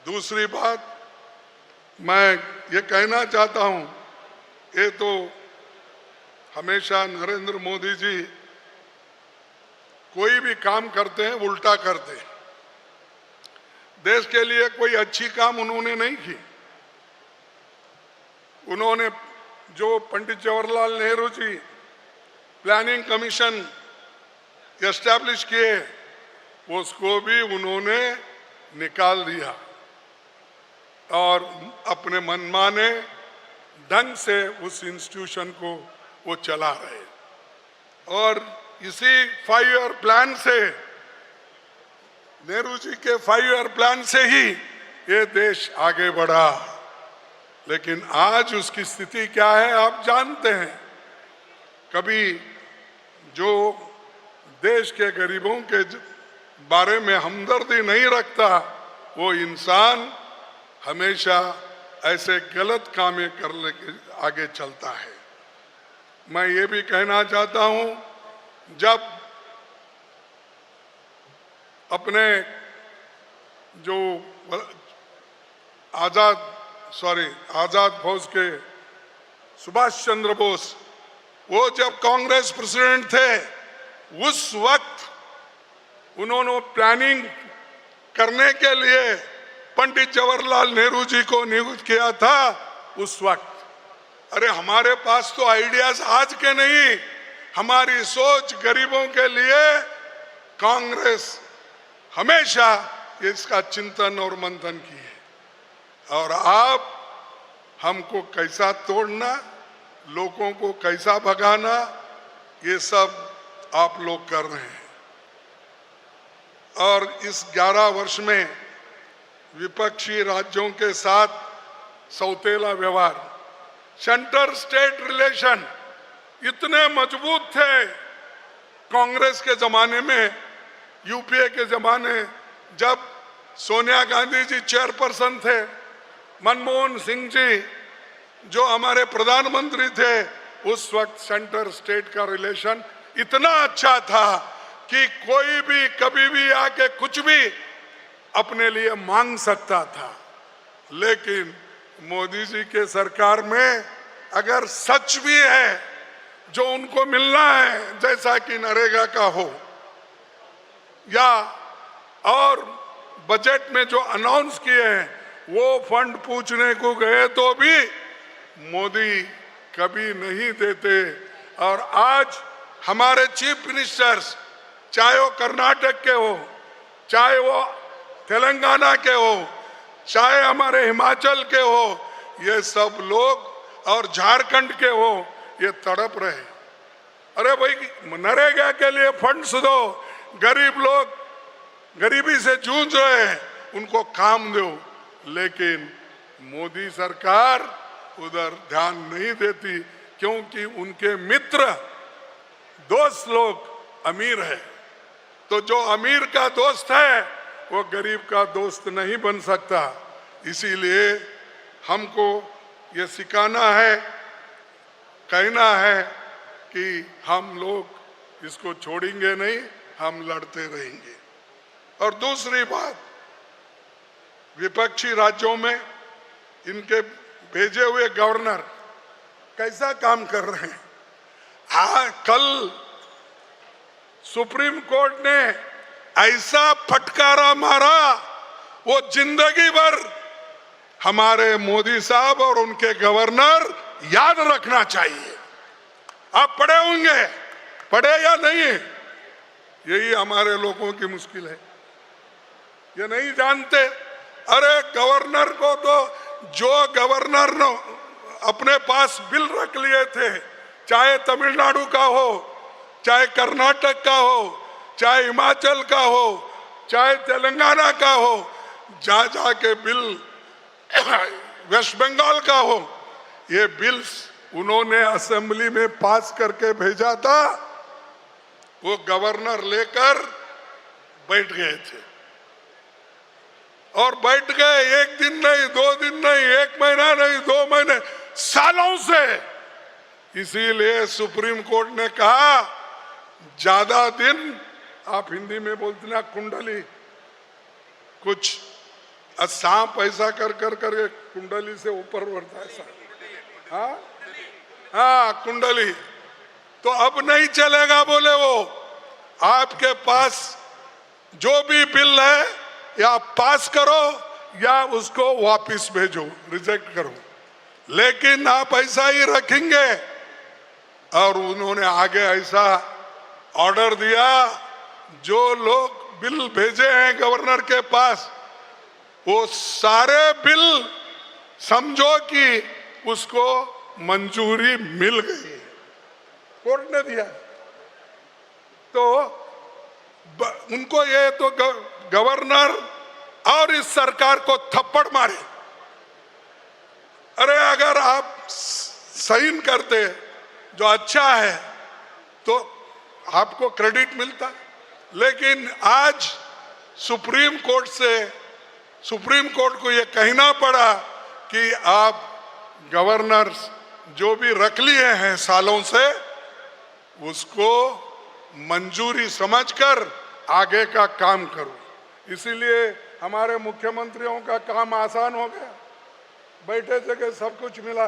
दूसरी बात मैं ये कहना चाहता हूं, ये तो हमेशा नरेंद्र मोदी जी कोई भी काम करते हैं उल्टा करते हैं। देश के लिए कोई अच्छी काम उन्होंने नहीं की। उन्होंने जो Pandit Jawaharlal Nehru ji planning commission establish किए, उसको भी उन्होंने निकाल दिया और अपने मनमाने ढंग से उस इंस्टीट्यूशन को वो चला रहे। और इसी 5 ईयर प्लान से, नेहरू जी के 5 ईयर प्लान से ही ये देश आगे बढ़ा। लेकिन आज उसकी स्थिति क्या है आप जानते हैं। कभी जो देश के गरीबों के बारे में हमदर्दी नहीं रखता, वो इंसान हमेशा ऐसे गलत कामें करने के आगे चलता है। मैं ये भी कहना चाहता हूं, जब अपने जो आजाद फौज के सुभाष चंद्र बोस, वो जब कांग्रेस प्रेसिडेंट थे, उस वक्त उन्होंने प्लानिंग करने के लिए पंडित जवाहरलाल नेहरू जी को नियुक्त किया था उस वक्त। अरे हमारे पास तो आइडियाज आज के नहीं, हमारी सोच गरीबों के लिए कांग्रेस हमेशा इसका चिंतन और मंथन की है। और आप हमको कैसा तोड़ना, लोगों को कैसा भगाना, ये सब आप लोग कर रहे हैं। और इस 11 वर्ष में विपक्षी राज्यों के साथ सौतेला व्यवहार, सेंटर स्टेट रिलेशन इतने मजबूत थे कांग्रेस के जमाने में, यूपीए के जमाने जब सोनिया गांधी जी चेयरपर्सन थे, मनमोहन सिंह जी जो हमारे प्रधानमंत्री थे, उस वक्त सेंटर स्टेट का रिलेशन इतना अच्छा था कि कोई भी कभी भी आके कुछ भी अपने लिए मांग सकता था। लेकिन मोदी जी के सरकार में अगर सच भी है जो उनको मिलना है, जैसा कि नरेगा का हो या और बजट में जो अनाउंस किए हैं, वो फंड पूछने को गए तो भी मोदी कभी नहीं देते। और आज हमारे चीफ मिनिस्टर्स, चाहे वो कर्नाटक के हो, चाहे वो तेलंगाना के हो, चाहे हमारे हिमाचल के हो, ये सब लोग और झारखंड के हो, ये तड़प रहे। अरे भाई, नरेगा के लिए फंड्स दो, गरीब लोग गरीबी से जूझ रहे हैं, उनको काम दो। लेकिन मोदी सरकार उधर ध्यान नहीं देती, क्योंकि उनके मित्र दोस्त लोग अमीर है। तो जो अमीर का दोस्त है वो गरीब का दोस्त नहीं बन सकता। इसीलिए हमको ये सिखाना है, कहना है कि हम लोग इसको छोड़ेंगे नहीं, हम लड़ते रहेंगे। और दूसरी बात, विपक्षी राज्यों में इनके भेजे हुए गवर्नर कैसा काम कर रहे हैं। कल सुप्रीम कोर्ट ने ऐसा फटकारा मारा, वो जिंदगी भर हमारे मोदी साहब और उनके गवर्नर याद रखना चाहिए। आप पढ़े होंगे, पढ़े या नहीं, यही हमारे लोगों की मुश्किल है, ये नहीं जानते। अरे गवर्नर को तो जो गवर्नर ने अपने पास बिल रख लिए थे, चाहे तमिलनाडु का हो, चाहे कर्नाटक का हो, चाहे हिमाचल का हो, चाहे तेलंगाना का हो, जा जाके बिल वेस्ट बंगाल का हो, ये बिल्स उन्होंने असेंबली में पास करके भेजा था, वो गवर्नर लेकर बैठ गए थे। और बैठ गए, एक दिन नहीं, 2 दिन नहीं, 1 महीना नहीं, 2 महीने, सालों से। इसीलिए सुप्रीम कोर्ट ने कहा ज्यादा दिन, आप हिंदी में बोलते ना कुंडली, कुछ सांप ऐसा कर कर कर कुंडली से ऊपर बढ़ता है सांप। हाँ हाँ, कुंडली। तो अब नहीं चलेगा बोले वो। आपके पास जो भी बिल है या पास करो या उसको वापस भेजो, रिजेक्ट करो, लेकिन आप ऐसा ही रखेंगे। और उन्होंने आगे ऐसा ऑर्डर दिया, जो लोग बिल भेजे हैं गवर्नर के पास, वो सारे बिल समझो कि उसको मंजूरी मिल गई, कोर्ट ने दिया। तो उनको ये तो गवर्नर और इस सरकार को थप्पड़ मारे। अरे अगर आप साइन करते जो अच्छा है तो आपको क्रेडिट मिलता, लेकिन आज सुप्रीम कोर्ट को ये कहना पड़ा कि आप गवर्नर जो भी रख लिए हैं सालों से, उसको मंजूरी समझकर आगे का काम करो। इसीलिए हमारे मुख्यमंत्रियों का काम आसान हो गया, बैठे जगह सब कुछ मिला।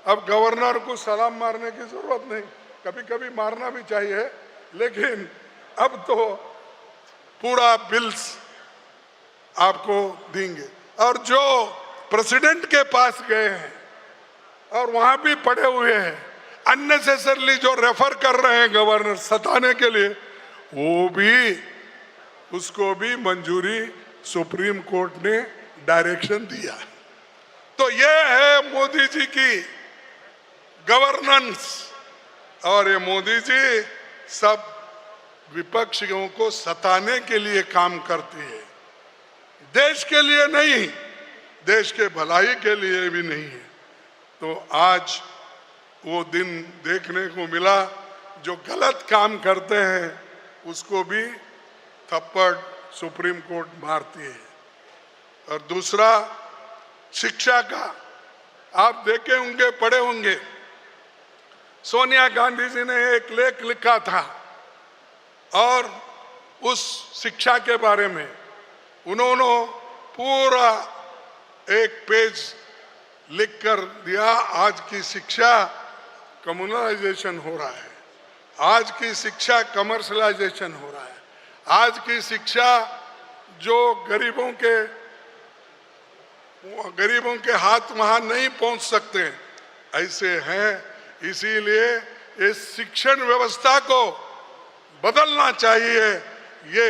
अब गवर्नर को सलाम मारने की जरूरत नहीं, कभी कभी मारना भी चाहिए, लेकिन अब तो पूरा बिल्स आपको देंगे। और जो प्रेसिडेंट के पास गए हैं और वहां भी पड़े हुए हैं, अननेसेसरली जो रेफर कर रहे हैं गवर्नर सताने के लिए, वो भी, उसको भी मंजूरी सुप्रीम कोर्ट ने डायरेक्शन दिया। तो ये है मोदी जी की गवर्नेंस। और ये मोदी जी सब विपक्षियों को सताने के लिए काम करती है, देश के लिए नहीं, देश के भलाई के लिए भी नहीं है। तो आज वो दिन देखने को मिला, जो गलत काम करते हैं उसको भी थप्पड़ सुप्रीम कोर्ट मारती है। और दूसरा, शिक्षा का आप देखे होंगे, पढ़े होंगे, सोनिया गांधी जी ने एक लेख लिखा था और उस शिक्षा के बारे में उन्होंने पूरा एक पेज लिख कर दिया। आज की शिक्षा कम्युनलाइजेशन हो रहा है, आज की शिक्षा कमर्शलाइजेशन हो रहा है, आज की शिक्षा जो गरीबों के हाथ वहां नहीं पहुंच सकते ऐसे हैं। इसीलिए इस शिक्षण व्यवस्था को बदलना चाहिए, ये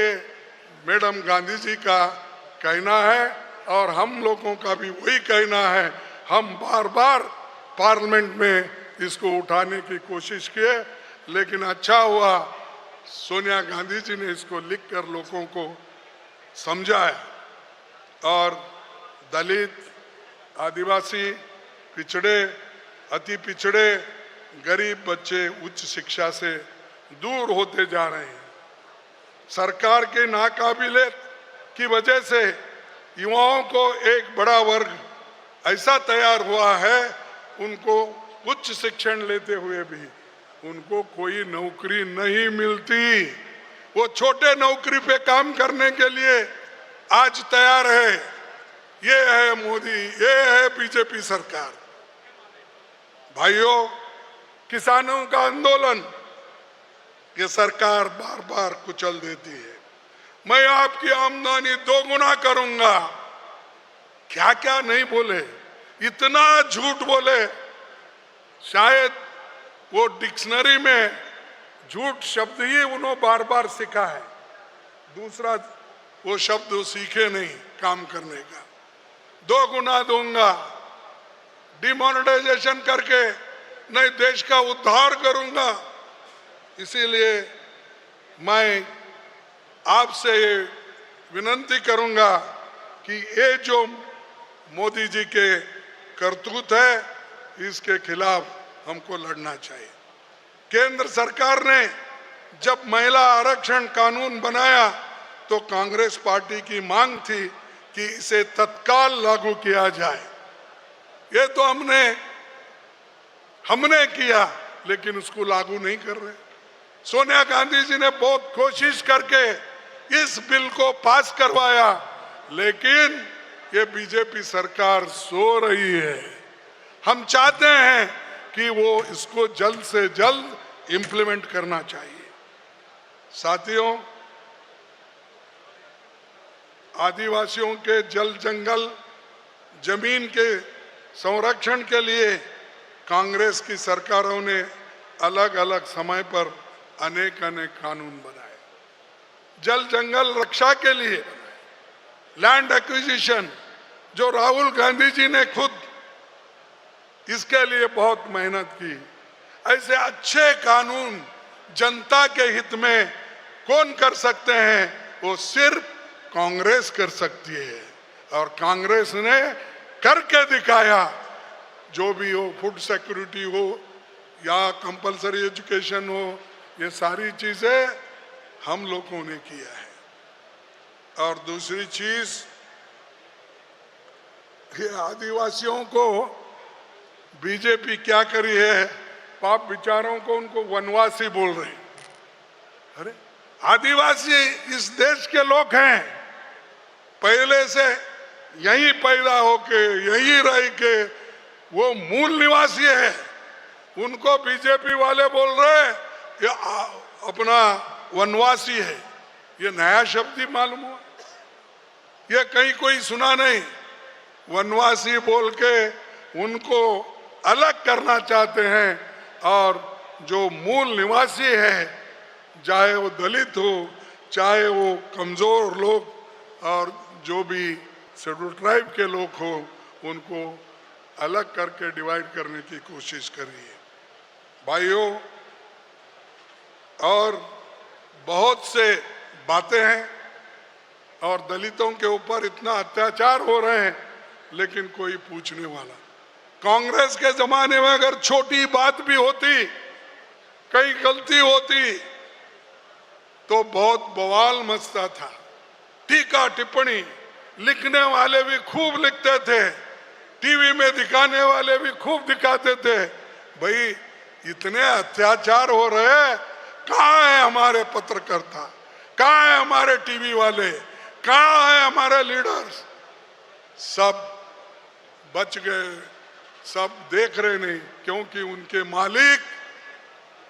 मैडम गांधी जी का कहना है और हम लोगों का भी वही कहना है। हम बार बार पार्लियामेंट में इसको उठाने की कोशिश किए, लेकिन अच्छा हुआ सोनिया गांधी जी ने इसको लिखकर लोगों को समझाया। और दलित, आदिवासी, पिछड़े, अति पिछड़े, गरीब बच्चे उच्च शिक्षा से दूर होते जा रहे हैं। सरकार के नाकाबिलियत की वजह से युवाओं को एक बड़ा वर्ग ऐसा तैयार हुआ है, उनको उच्च शिक्षण लेते हुए भी उनको कोई नौकरी नहीं मिलती। वो छोटे नौकरी पे काम करने के लिए आज तैयार है। ये है मोदी, ये है बीजेपी सरकार। भाइयों, किसानों का आंदोलन ये सरकार बार बार कुचल देती है। मैं आपकी आमदनी दोगुना करूंगा, क्या क्या नहीं बोले, इतना झूठ बोले, शायद वो डिक्शनरी में झूठ शब्द ही उन्होंने बार बार सीखा है, दूसरा वो शब्द सीखे नहीं काम करने का। 2 गुना दूंगा, डिमोनेटाइजेशन करके नहीं देश का उद्धार करूंगा। इसीलिए मैं आपसे ये विनती करूंगा कि ये जो मोदी जी के करतूत है, इसके खिलाफ हमको लड़ना चाहिए। केंद्र सरकार ने जब महिला आरक्षण कानून बनाया तो कांग्रेस पार्टी की मांग थी कि इसे तत्काल लागू किया जाए। ये तो हमने किया, लेकिन उसको लागू नहीं कर रहे। सोनिया गांधी जी ने बहुत कोशिश करके इस बिल को पास करवाया, लेकिन ये बीजेपी सरकार सो रही है। हम चाहते हैं कि वो इसको जल्द से जल्द इंप्लीमेंट करना चाहिए। साथियों, आदिवासियों के जल जंगल जमीन के संरक्षण के लिए कांग्रेस की सरकारों ने अलग अलग समय पर अनेक कानून बनाए। जल जंगल रक्षा के लिए बनाए। लैंड एक्विजिशन, जो राहुल गांधी जी ने खुद इसके लिए बहुत मेहनत की। ऐसे अच्छे कानून जनता के हित में कौन कर सकते हैं? वो सिर्फ कांग्रेस कर सकती है, और कांग्रेस ने करके दिखाया। जो भी हो, फूड सिक्योरिटी हो या कंपलसरी एजुकेशन हो, ये सारी चीजें हम लोगों ने किया है। और दूसरी चीज, ये आदिवासियों को बीजेपी क्या करी है? पाप विचारों को उनको वनवासी बोल रहे हैं। अरे आदिवासी इस देश के लोग हैं, पहले से यहीं पैदा होके यहीं रह के वो मूल निवासी है। उनको बीजेपी वाले बोल रहे ये अपना वनवासी है। ये नया शब्द ही मालूम हुआ, ये कहीं कोई सुना नहीं। वनवासी बोल के उनको अलग करना चाहते हैं, और जो मूल निवासी है, चाहे वो दलित हो, चाहे वो कमजोर लोग और जो भी शेड्यूल ट्राइब के लोग हो, उनको अलग करके डिवाइड करने की कोशिश करी है। भाइयों, और बहुत से बातें हैं, और दलितों के ऊपर इतना अत्याचार हो रहे हैं, लेकिन कोई पूछने वाला। कांग्रेस के जमाने में अगर छोटी बात भी होती, कहीं गलती होती, तो बहुत बवाल मचता था। टीका टिप्पणी लिखने वाले भी खूब लिखते थे, टीवी में दिखाने वाले भी खूब दिखाते थे। भाई इतने अत्याचार हो रहे, कहाँ है हमारे पत्रकर्ता, कहाँ है हमारे टीवी वाले, कहाँ है हमारे लीडर्स? सब बच गए, सब देख रहे नहीं, क्योंकि उनके मालिक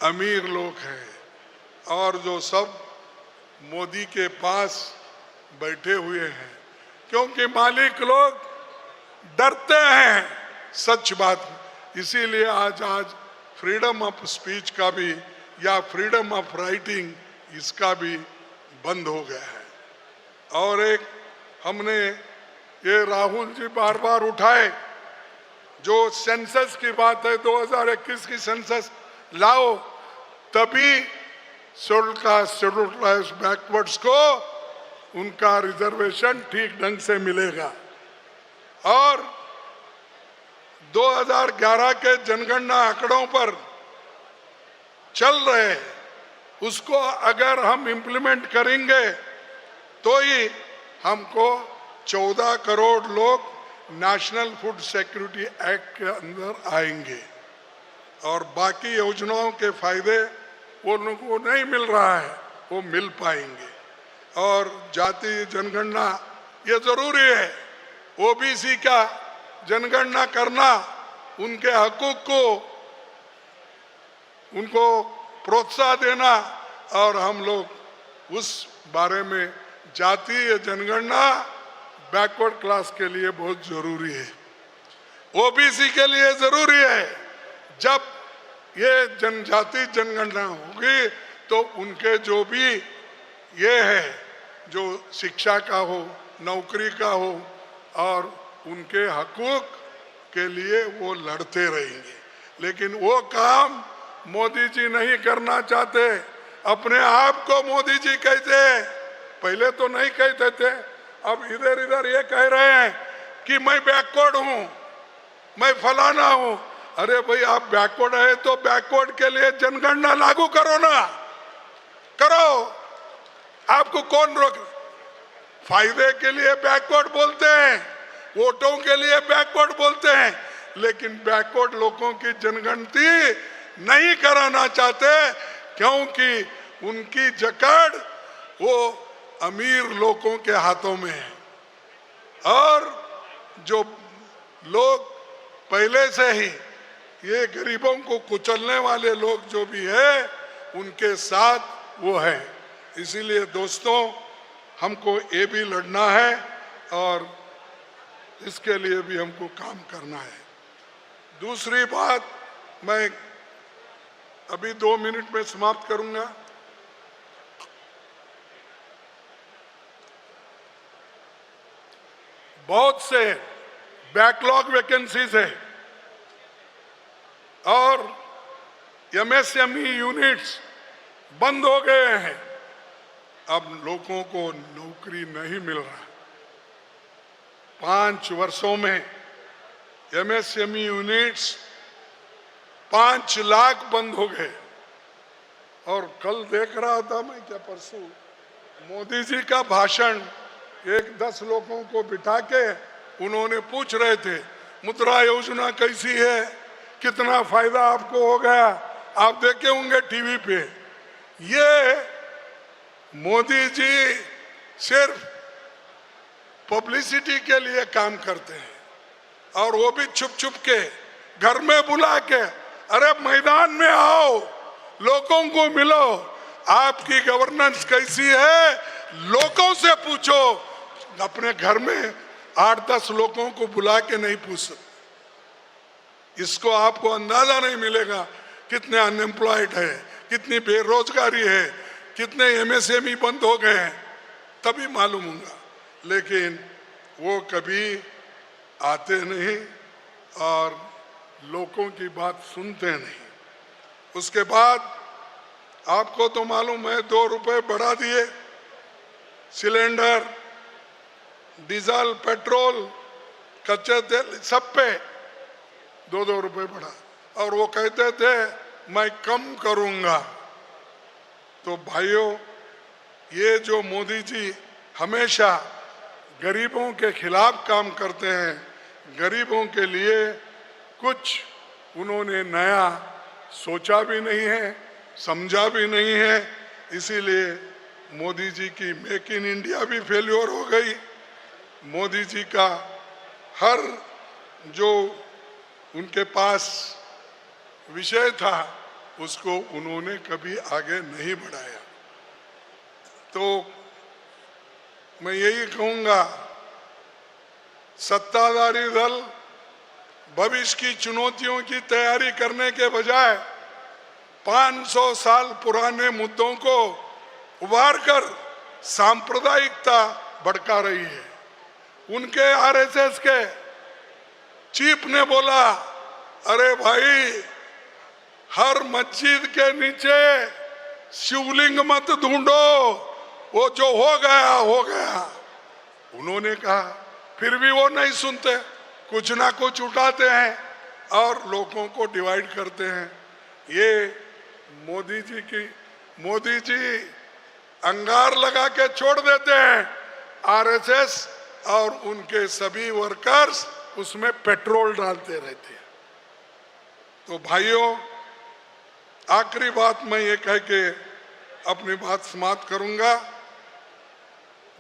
अमीर लोग हैं, और जो सब मोदी के पास बैठे हुए हैं, क्योंकि मालिक लोग डरते हैं सच बात। इसीलिए आज फ्रीडम ऑफ स्पीच का भी या फ्रीडम ऑफ राइटिंग, इसका भी बंद हो गया है। और एक हमने ये राहुल जी बार बार उठाए, जो सेंसस की बात है, 2021 की सेंसस लाओ, तभी शेड्यूल ट्राइब्स बैकवर्ड्स को उनका रिजर्वेशन ठीक ढंग से मिलेगा। और 2011 के जनगणना आंकड़ों पर चल रहे, उसको अगर हम इम्प्लीमेंट करेंगे तो ही हमको 14 करोड़ लोग नेशनल फूड सिक्योरिटी एक्ट के अंदर आएंगे, और बाकी योजनाओं के फायदे वो लोगों को नहीं मिल रहा है, वो मिल पाएंगे। और जातीय जनगणना ये जरूरी है, ओबीसी का जनगणना करना, उनके हकूक को उनको प्रोत्साहन देना, और हम लोग उस बारे में जातीय जनगणना बैकवर्ड क्लास के लिए बहुत जरूरी है, ओबीसी के लिए जरूरी है। जब ये जनजाति जनगणना होगी तो उनके जो भी ये है, जो शिक्षा का हो, नौकरी का हो, और उनके हकूक के लिए वो लड़ते रहेंगे। लेकिन वो काम मोदी जी नहीं करना चाहते। अपने आप को मोदी जी कहते हैं, पहले तो नहीं कहते थे, अब इधर इधर ये कह रहे हैं कि मैं बैकवर्ड हूं, मैं फलाना हूं। अरे भाई, आप बैकवर्ड है तो बैकवर्ड के लिए जनगणना लागू करो ना, करो। आपको कौन रोक? फायदे के लिए बैकवर्ड बोलते हैं, वोटों के लिए बैकवर्ड बोलते हैं, लेकिन बैकवर्ड लोगों की जनगणती नहीं कराना चाहते, क्योंकि उनकी जकड़ वो अमीर लोगों के हाथों में है। और जो लोग पहले से ही ये गरीबों को कुचलने वाले लोग जो भी है उनके साथ वो है। इसीलिए दोस्तों, हमको ये भी लड़ना है और इसके लिए भी हमको काम करना है। दूसरी बात, मैं अभी 2 मिनट में समाप्त करूंगा। बहुत से बैकलॉग वैकेंसीज है और एमएसएमई यूनिट्स बंद हो गए हैं। अब लोगों को नौकरी नहीं मिल रहा। 5 वर्षों में एमएसएमई यूनिट्स 5 लाख बंद हो गए। और कल देख रहा था मैं, क्या परसों, मोदी जी का भाषण 10 लोगों को बिठा के उन्होंने पूछ रहे थे मुद्रा योजना कैसी है, कितना फायदा आपको हो गया। आप देखे होंगे टीवी पे। ये मोदी जी सिर्फ पब्लिसिटी के लिए काम करते हैं और वो भी छुप छुप के, घर में बुला के, अरे मैदान में आओ, लोगों को मिलो, आपकी गवर्नेंस कैसी है लोगों से पूछो। अपने घर में 8-10 लोगों को बुला के नहीं पूछ सकते। इसको आपको अंदाजा नहीं मिलेगा कितने अनएम्प्लॉयड है, कितनी बेरोजगारी है, कितने एमएसएमई बंद हो गए हैं, तभी मालूम होगा। लेकिन वो कभी आते नहीं और लोगों की बात सुनते नहीं। उसके बाद आपको तो मालूम है 2 रुपए बढ़ा दिए सिलेंडर, डीजल, पेट्रोल, कच्चे तेल, सब पे 2-2 रुपए बढ़ा। और वो कहते थे मैं कम करूंगा। तो भाइयों, ये जो मोदी जी हमेशा गरीबों के खिलाफ काम करते हैं, गरीबों के लिए कुछ उन्होंने नया सोचा भी नहीं है, समझा भी नहीं है। इसीलिए मोदी जी की मेक इन इंडिया भी फेल्योर हो गई। मोदी जी का हर जो उनके पास विषय था उसको उन्होंने कभी आगे नहीं बढ़ाया। तो मैं यही कहूंगा, सत्ताधारी दल भविष्य की चुनौतियों की तैयारी करने के बजाय 500 साल पुराने मुद्दों को उभार कर सांप्रदायिकता भड़का रही है। उनके आरएसएस के चीफ ने बोला, अरे भाई, हर मस्जिद के नीचे शिवलिंग मत ढूंढो, वो जो हो गया हो गया। उन्होंने कहा, फिर भी वो नहीं सुनते, कुछ ना कुछ उठाते हैं और लोगों को डिवाइड करते हैं। ये मोदी जी अंगार लगा के छोड़ देते हैं, आरएसएस और उनके सभी वर्कर्स उसमें पेट्रोल डालते रहते हैं। तो भाइयों, आखिरी बात मैं ये कह के अपनी बात समाप्त करूंगा।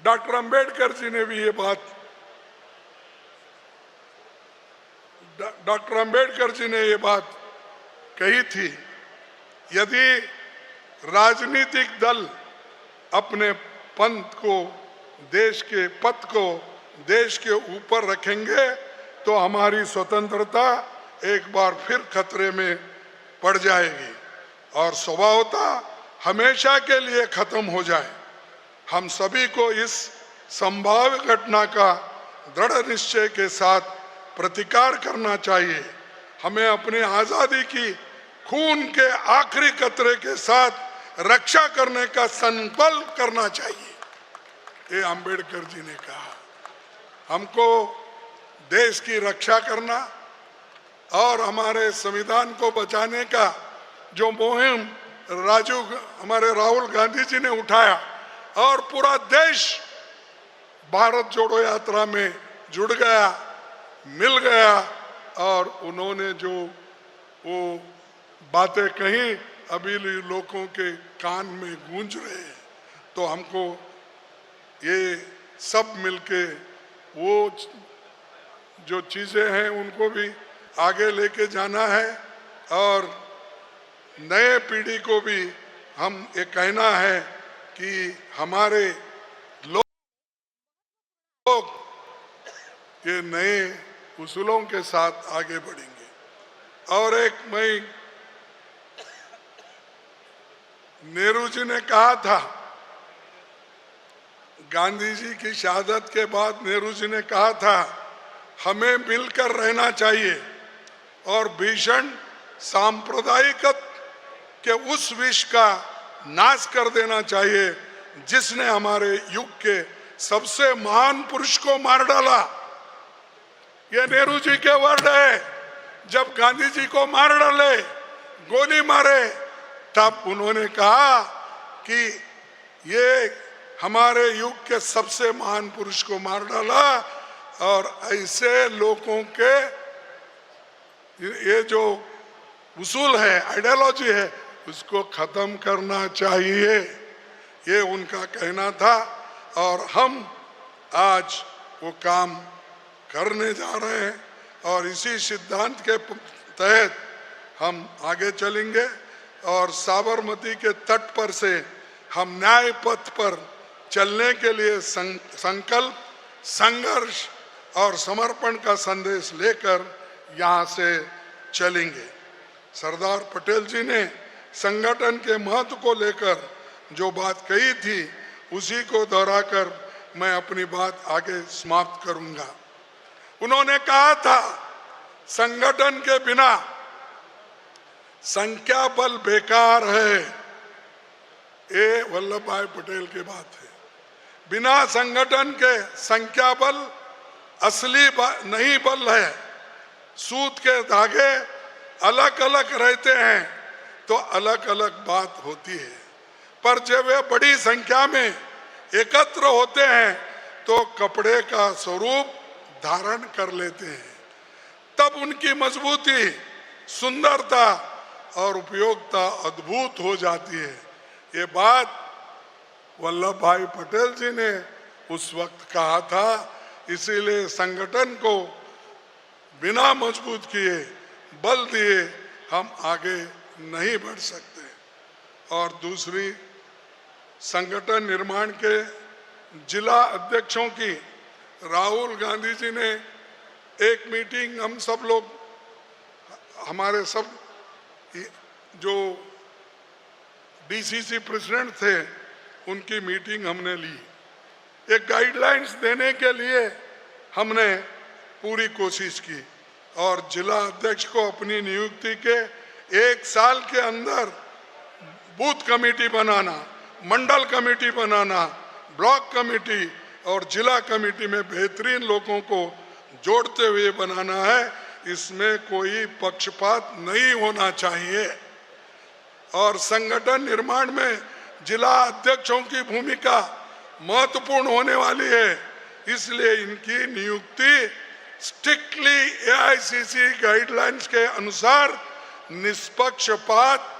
डॉक्टर अंबेडकर जी ने भी ये बात, डॉक्टर अंबेडकर जी ने ये बात कही थी, यदि राजनीतिक दल अपने पंथ को, देश के पथ को देश के ऊपर रखेंगे तो हमारी स्वतंत्रता एक बार फिर खतरे में पड़ जाएगी और स्वभावतः हमेशा के लिए खत्म हो जाए। हम सभी को इस संभाव्य घटना का दृढ़ निश्चय के साथ प्रतिकार करना चाहिए। हमें अपनी आजादी की खून के आखिरी कतरे के साथ रक्षा करने का संकल्प करना चाहिए। ये अंबेडकर जी ने कहा। हमको देश की रक्षा करना और हमारे संविधान को बचाने का जो मुहिम हमारे राहुल गांधी जी ने उठाया और पूरा देश भारत जोड़ो यात्रा में जुड़ गया, मिल गया और उन्होंने जो वो बातें कही अभी लोगों के कान में गूंज रहे हैं। तो हमको ये सब मिलके वो जो चीज़ें हैं उनको भी आगे लेके जाना है और नए पीढ़ी को भी हम ये कहना है कि हमारे लोग ये नए उसूलों के साथ आगे बढ़ेंगे। और एक मैं नेहरू जी ने कहा था, गांधी जी की शहादत के बाद नेहरू जी ने कहा था हमें मिलकर रहना चाहिए और भीषण सांप्रदायिकता के उस विष का नाश कर देना चाहिए जिसने हमारे युग के सबसे महान पुरुष को मार डाला। ये नेहरू जी के वर्ड है। जब गांधी जी को मार डाले, गोली मारे, तब उन्होंने कहा कि ये हमारे युग के सबसे महान पुरुष को मार डाला और ऐसे लोगों के ये जो उसूल है, आइडियोलॉजी है, उसको खत्म करना चाहिए। ये उनका कहना था और हम आज वो काम करने जा रहे हैं और इसी सिद्धांत के तहत हम आगे चलेंगे और साबरमती के तट पर से हम न्याय पथ पर चलने के लिए संकल्प, संघर्ष और समर्पण का संदेश लेकर यहाँ से चलेंगे। सरदार पटेल जी ने संगठन के महत्व को लेकर जो बात कही थी उसी को दोहराकर मैं अपनी बात आगे समाप्त करूंगा। उन्होंने कहा था संगठन के बिना संख्या बल बेकार है। ये वल्लभ भाई पटेल की बात है। बिना संगठन के संख्या बल असली नहीं बल है। सूत के धागे अलग अलग रहते हैं तो अलग अलग बात होती है, पर जब वे बड़ी संख्या में एकत्र होते हैं तो कपड़े का स्वरूप धारण कर लेते हैं। तब उनकी मजबूती, सुंदरता और उपयोगिता अद्भुत हो जाती है। ये बात वल्लभ भाई पटेल जी ने उस वक्त कहा था। इसीलिए संगठन को बिना मजबूत किए, बल दिए हम आगे नहीं बढ़ सकते। और दूसरी, संगठन निर्माण के जिला अध्यक्षों की राहुल गांधी जी ने एक मीटिंग, हम सब लोग, हमारे सब जो डीसीसी प्रेसिडेंट थे उनकी मीटिंग हमने ली। एक गाइडलाइंस देने के लिए हमने पूरी कोशिश की और जिला अध्यक्ष को अपनी नियुक्ति के 1 साल के अंदर बूथ कमेटी बनाना, मंडल कमेटी बनाना, ब्लॉक कमेटी और जिला कमेटी में बेहतरीन लोगों को जोड़ते हुए बनाना है। इसमें कोई पक्षपात नहीं होना चाहिए और संगठन निर्माण में जिला अध्यक्षों की भूमिका महत्वपूर्ण होने वाली है। इसलिए इनकी नियुक्ति स्ट्रिक्टली एआईसीसी गाइडलाइंस के अनुसार निष्पक्षपात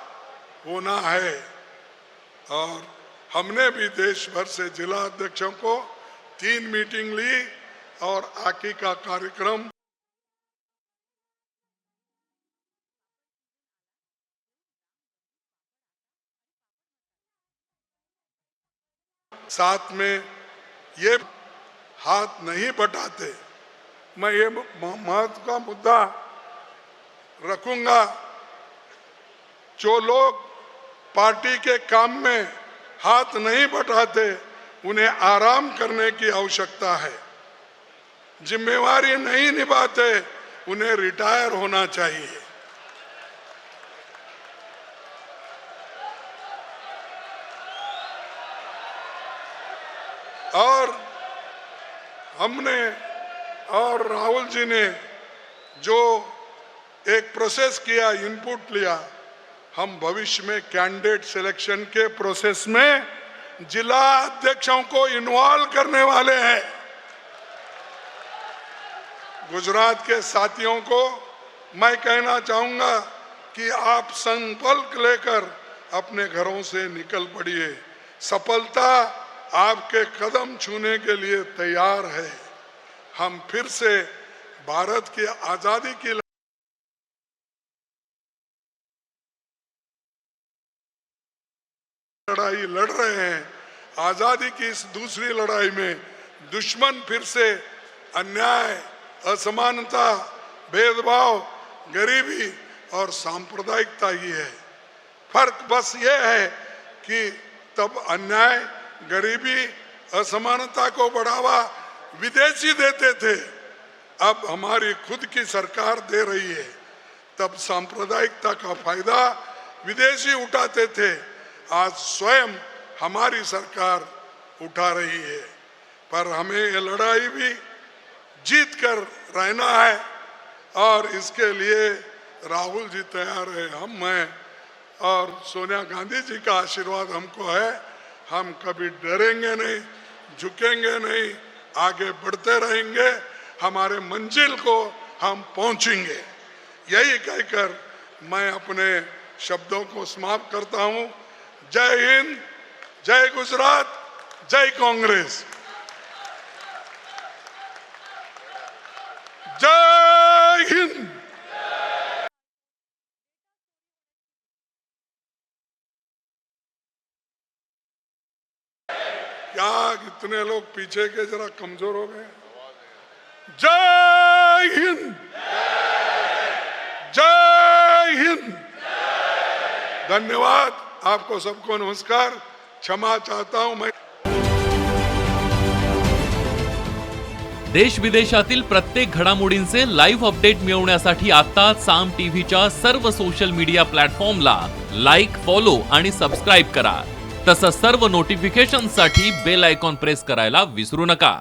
होना है। और हमने भी देश भर से जिला अध्यक्षों को 3 मीटिंग ली और आगे का कार्यक्रम साथ में ये हाथ नहीं बटाते। मैं ये महत्व का मुद्दा रखूंगा। जो लोग पार्टी के काम में हाथ नहीं बटाते उन्हें आराम करने की आवश्यकता है। जिम्मेवारी नहीं निभाते उन्हें रिटायर होना चाहिए। और हमने और राहुल जी ने जो एक प्रोसेस किया, इनपुट लिया, हम भविष्य में कैंडिडेट सिलेक्शन के प्रोसेस में जिला अध्यक्षों को इन्वॉल्व करने वाले हैं। गुजरात के साथियों को मैं कहना चाहूंगा कि आप संकल्प लेकर अपने घरों से निकल पड़िए। सफलता आपके कदम छूने के लिए तैयार है। हम फिर से भारत की आजादी की लड़ाई लड़ रहे हैं। आजादी की इस दूसरी लड़ाई में दुश्मन फिर से अन्याय, असमानता, भेदभाव, गरीबी और सांप्रदायिकता ही है। फर्क बस ये है कि तब अन्याय, गरीबी, असमानता को बढ़ावा विदेशी देते थे, अब हमारी खुद की सरकार दे रही है। तब सांप्रदायिकता का फायदा विदेशी उठाते थे, आज स्वयं हमारी सरकार उठा रही है। पर हमें ये लड़ाई भी जीत कर रहना है और इसके लिए राहुल जी तैयार है, हम हैं और सोनिया गांधी जी का आशीर्वाद हमको है। हम कभी डरेंगे नहीं, झुकेंगे नहीं, आगे बढ़ते रहेंगे, हमारे मंजिल को हम पहुंचेंगे। यही कहकर मैं अपने शब्दों को समाप्त करता हूं। जय हिंद, जय गुजरात, जय कांग्रेस, जय हिंद। क्या इतने लोग पीछे के जरा कमजोर हो गए? जय हिंद, जय हिंद। धन्यवाद आपको सबको, नमस्कार। क्षमा चाहता हूं मैं। देश विदेशातील प्रत्येक घडामोडींचे लाईव्ह अपडेट मिळवण्यासाठी आता साम टीव्हीच्या सर्व सोशल मीडिया प्लॅटफॉर्मला लाईक, फॉलो आणि सबस्क्राईब करा। तसंच सर्व नोटिफिकेशनसाठी बेल आयकॉन प्रेस करायला विसरू नका।